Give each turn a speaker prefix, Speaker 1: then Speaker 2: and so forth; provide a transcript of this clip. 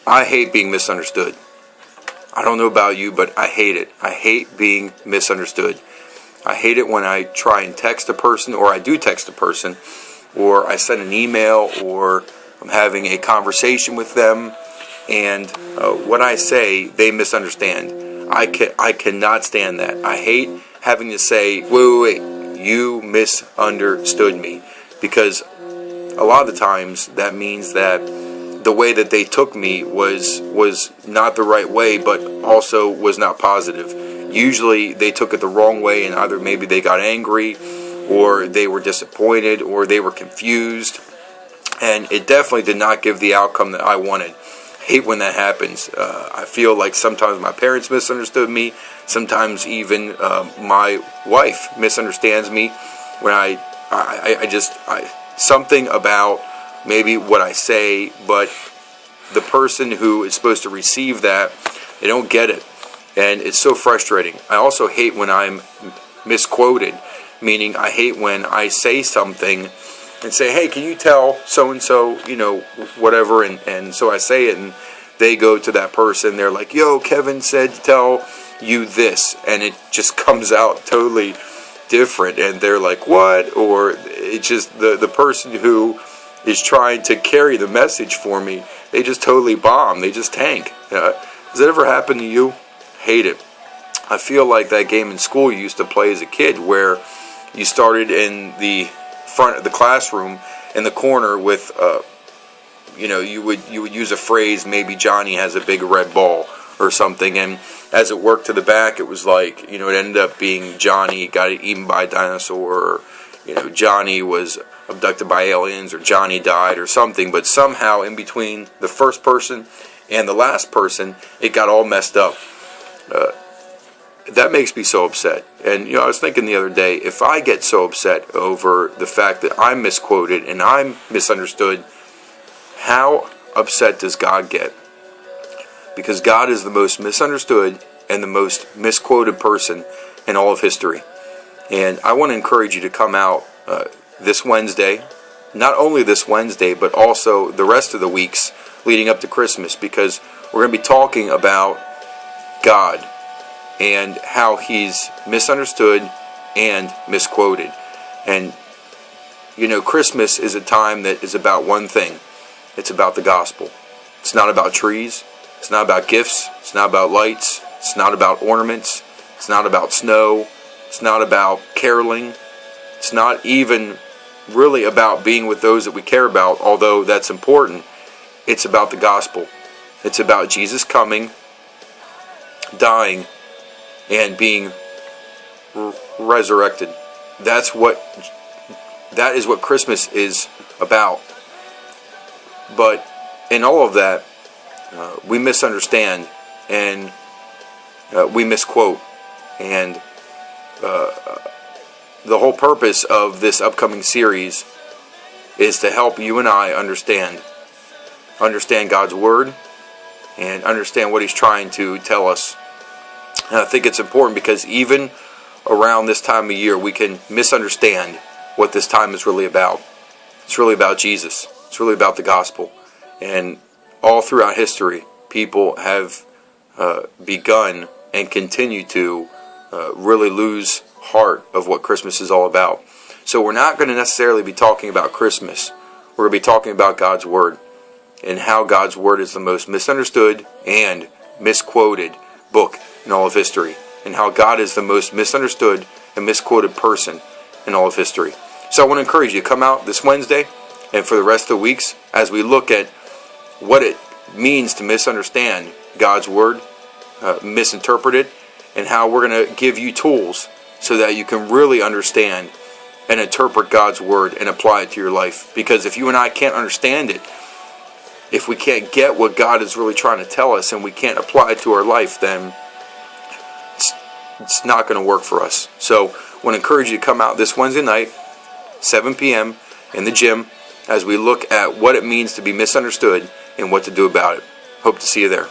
Speaker 1: I hate being misunderstood. I don't know about you, but I hate it. I hate being misunderstood. I hate it when I try and text a person, or I do text a person, or I send an email, or I'm having a conversation with them, and what I say, they misunderstand. I cannot stand that. I hate having to say, wait, you misunderstood me. Because a lot of the times that means that the way that they took me was not the right way, but also was not positive. Usually they took it the wrong way, and either maybe they got angry, or they were disappointed, or they were confused, and it definitely did not give the outcome that I wanted. Hate when that happens. I feel like sometimes my parents misunderstood me. Sometimes even my wife misunderstands me when something about maybe what I say, but the person who is supposed to receive that, they don't get it, and it's so frustrating. I also hate when I'm misquoted, meaning I hate when I say something and say, hey, can you tell so-and-so, whatever, and so I say it, and they go to that person, they're like, yo, Kevin said to tell you this, and it just comes out totally different, and they're like, what? Or it's just the person who is trying to carry the message for me, they just totally bomb, they just tank. Has that ever happened to you? Hate it. I feel like that game in school you used to play as a kid, where you started in the front of the classroom in the corner with you would use a phrase, maybe Johnny has a big red ball or something, and as it worked to the back, it was like, it ended up being Johnny got eaten by a dinosaur, or Johnny was abducted by aliens, or Johnny died or something, but somehow in between the first person and the last person, it got all messed up. That makes me so upset. And I was thinking the other day, if I get so upset over the fact that I'm misquoted and I'm misunderstood, how upset does God get? Because God is the most misunderstood and the most misquoted person in all of history. And I want to encourage you to come out this Wednesday, not only this Wednesday, but also the rest of the weeks leading up to Christmas, because we're going to be talking about God and how He's misunderstood and misquoted. And Christmas is a time that is about one thing. It's about the gospel. It's not about trees. It's not about gifts. It's not about lights. It's not about ornaments. It's not about snow. It's not about caroling. It's not even really about being with those that we care about, although that's important. It's about the gospel. It's about Jesus coming, dying, and being resurrected. That is what Christmas is about. But in all of that, we misunderstand, and we misquote, and the whole purpose of this upcoming series is to help you and I understand God's Word and understand what He's trying to tell us. And I think it's important because even around this time of year, we can misunderstand what this time is really about. It's really about Jesus. It's really about the gospel. And all throughout history, people have begun and continue to really lose heart of what Christmas is all about. So we're not going to necessarily be talking about Christmas. We're going to be talking about God's Word and how God's Word is the most misunderstood and misquoted book in all of history, and how God is the most misunderstood and misquoted person in all of history. So I want to encourage you to come out this Wednesday and for the rest of the weeks as we look at what it means to misunderstand God's Word, misinterpret it, and how we're going to give you tools so that you can really understand and interpret God's Word and apply it to your life. Because if you and I can't understand it, if we can't get what God is really trying to tell us and we can't apply it to our life, then it's not going to work for us. So I want to encourage you to come out this Wednesday night, 7 p.m. in the gym, as we look at what it means to be misunderstood and what to do about it. Hope to see you there.